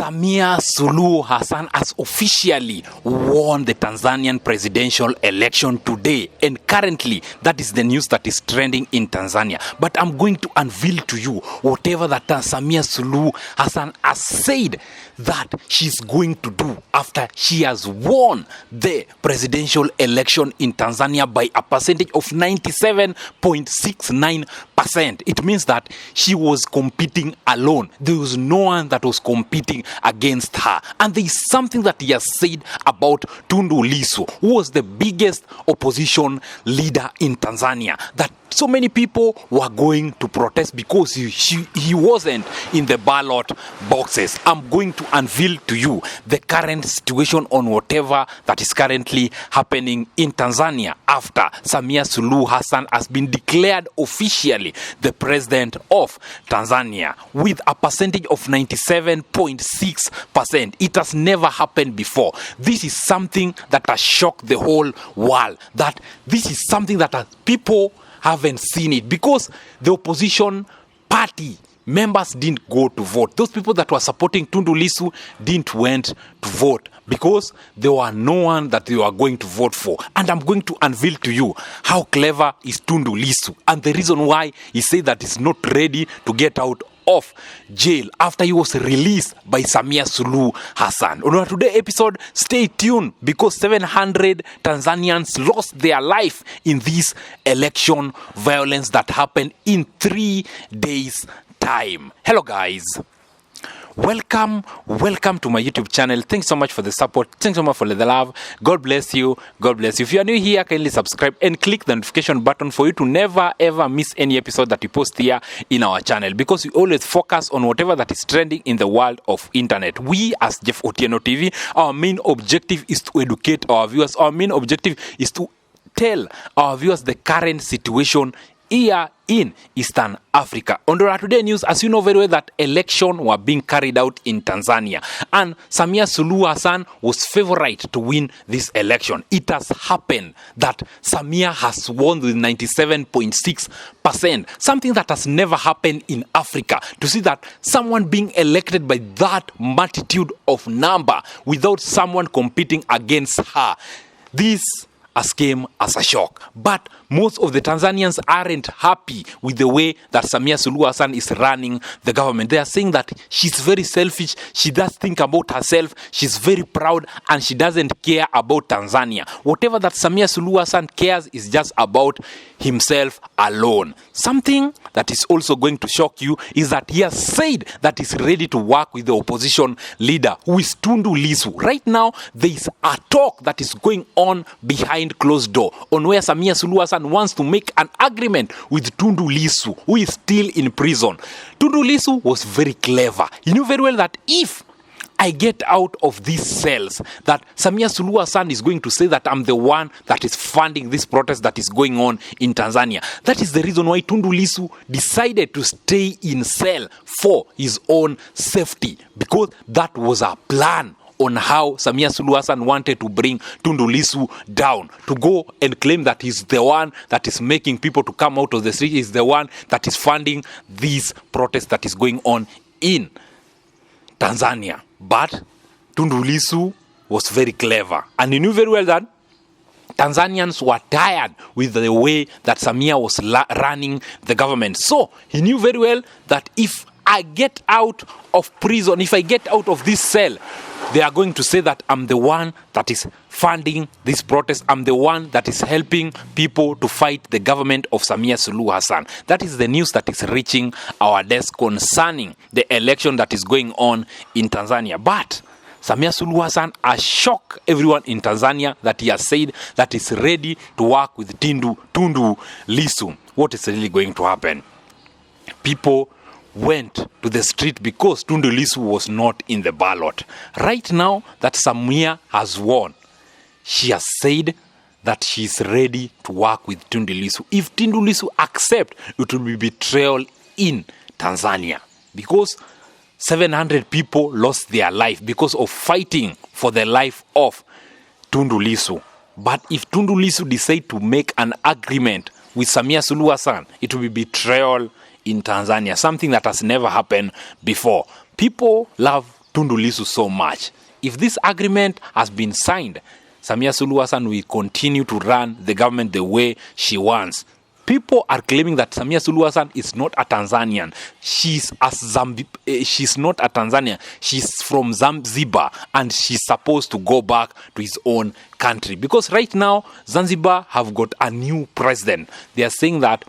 Samia Suluhu Hassan has officially won the Tanzanian presidential election today, and currently that is the news that is trending in Tanzania. But I'm going to unveil to you whatever that Samia Suluhu Hassan has said that she's going to do after she has won the presidential election in Tanzania by a percentage of 97.69%. It means that she was competing alone. There was no one that was competing against her. And there is something that he has said about Tundu Lissu, who was the biggest opposition leader in Tanzania, that so many people were going to protest because he wasn't in the ballot boxes. I'm going to unveil to you the current situation on whatever that is currently happening in Tanzania after Samia Suluhu Hassan has been declared officially the president of Tanzania with a percentage of 97.6%. It has never happened before. This is something that has shocked the whole world. That this is something that people haven't seen it, because the opposition party members didn't go to vote. Those people that were supporting Tundu Lissu didn't went to vote because there were no one that they were going to vote for. And I'm going to unveil to you how clever is Tundu Lissu and the reason why he said that he's not ready to get out of jail after he was released by Samia Suluhu Hassan. On our today episode, stay tuned, because 700 Tanzanians lost their life in this election violence that happened in 3 days' time. Hello guys. Welcome to my YouTube channel. Thanks so much for the support. Thanks so much for the love. God bless you. God bless you. If you are new here, kindly subscribe and click the notification button for you to never ever miss any episode that we post here in our channel, because we always focus on whatever that is trending in the world of internet. We as Jeff Otieno TV, our main objective is to educate our viewers. Our main objective is to tell our viewers the current situation here in Eastern Africa. On our today news, as you know very well, that election were being carried out in Tanzania, and Samia Suluhu Hassan was favorite to win this election. It has happened that Samia has won with 97.6%, something that has never happened in Africa. To see that someone being elected by that multitude of number without someone competing against her, this has came as a shock. But most of the Tanzanians aren't happy with the way that Samia Suluhu Hassan is running the government. They are saying that she's very selfish, she does think about herself, she's very proud, and she doesn't care about Tanzania. Whatever that Samia Suluhu Hassan cares is just about himself alone. Something that is also going to shock you is that he has said that he's ready to work with the opposition leader, who is Tundu Lissu. Right now, there is a talk that is going on behind closed door on where Samia Suluhu Hassan wants to make an agreement with Tundu Lissu, who is still in prison. Tundu Lissu was very clever. He knew very well that if I get out of these cells, that Samia Suluhu Hassan is going to say that I'm the one that is funding this protest that is going on in Tanzania. That is the reason why Tundu Lissu decided to stay in cell for his own safety, because that was a plan on how Samia Suluhu Hassan wanted to bring Tundu Lissu down, to go and claim that he's the one that is making people to come out of the street, he's the one that is funding this protest that is going on in Tanzania. But Tundu Lissu was very clever, and he knew very well that Tanzanians were tired with the way that Samia was running the government. So he knew very well that if I get out of prison, if I get out of this cell, they are going to say that I'm the one that is funding this protest. I'm the one that is helping people to fight the government of Samia Suluhu Hassan. That is the news that is reaching our desk concerning the election that is going on in Tanzania. But Samia Suluhu Hassan has shocked everyone in Tanzania that he has said that he's ready to work with Tundu Lissu. What is really going to happen? People went to the street because Tundu Lissu was not in the ballot. Right now that Samia has won, she has said that she's ready to work with Tundu Lissu. If Tundu Lissu accepts, it will be betrayal in Tanzania, because 700 people lost their life because of fighting for the life of Tundu Lissu. But if Tundu Lissu decides to make an agreement with Samia Suluhu Hassan, it will be betrayal in Tanzania, something that has never happened before. People love Tundu Lissu so much. If this agreement has been signed, Samia Suluhu Hassan will continue to run the government the way she wants. People are claiming that Samia Suluhu Hassan is not a Tanzanian. She's not a Tanzanian. She's from Zanzibar, and she's supposed to go back to his own country. Because right now, Zanzibar have got a new president. They are saying that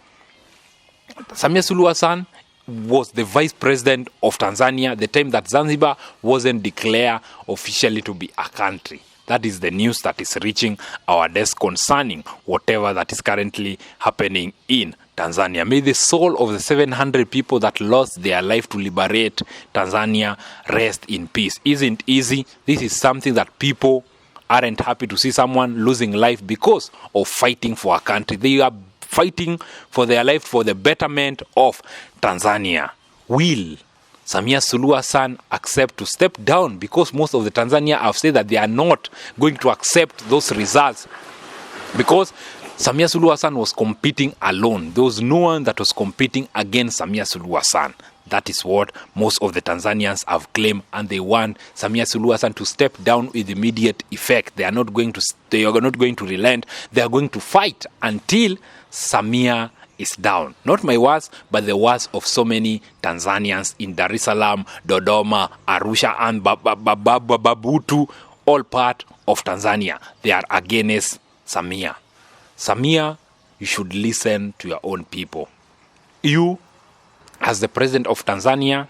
Samia Suluhu Hassan was the vice president of Tanzania the time that Zanzibar wasn't declared officially to be a country. That is the news that is reaching our desk concerning whatever that is currently happening in Tanzania. May the soul of the 700 people that lost their life to liberate Tanzania rest in peace. Isn't easy. This is something that people aren't happy to see someone losing life because of fighting for a country. They are fighting for their life for the betterment of Tanzania. Will Samia Suluhu Hassan accept to step down? Because most of the Tanzania have said that they are not going to accept those results, because Samia Suluhu Hassan was competing alone. There was no one that was competing against Samia Suluhu Hassan. That is what most of the Tanzanians have claimed, and they want Samia Suluhu Hassan to step down with immediate effect. They are not going to relent. They are going to fight until Samia is down. Not my words, but the words of so many Tanzanians in Dar es Salaam, Dodoma, Arusha, and Babutu, all part of Tanzania. They are against Samia. Samia, you should listen to your own people. You, as the president of Tanzania,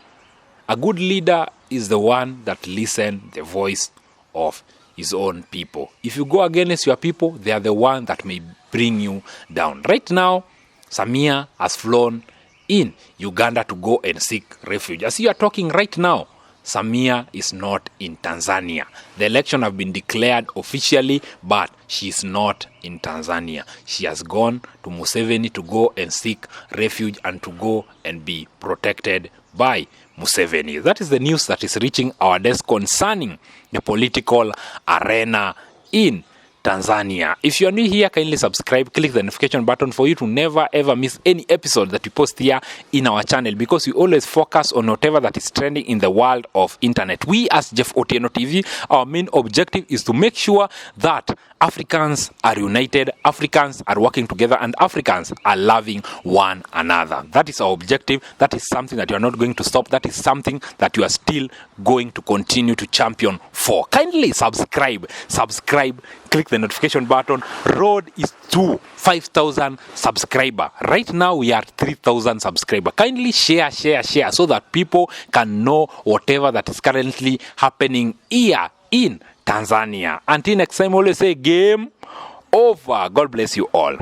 a good leader is the one that listens the voice of his own people. If you go against your people, they are the one that may bring you down. Right now, Samia has flown in Uganda to go and seek refuge. As you are talking right now, Samia is not in Tanzania. The election have been declared officially, but she is not in Tanzania. She has gone to Museveni to go and seek refuge and to go and be protected by Museveni. That is the news that is reaching our desk concerning the political arena in Tanzania. If you are new here, kindly subscribe, click the notification button for you to never ever miss any episode that we post here in our channel, because we always focus on whatever that is trending in the world of internet. We as Jeff Otieno TV, our main objective is to make sure that Africans are united, Africans are working together, and Africans are loving one another. That is our objective. That is something that you are not going to stop. That is something that you are still going to continue to champion for. Kindly subscribe, click the notification button. Road is to 5,000 subscriber. Right now we are 3,000 subscriber. Kindly share so that people can know whatever that is currently happening here in Tanzania. Until next time, always say game over. God bless you all.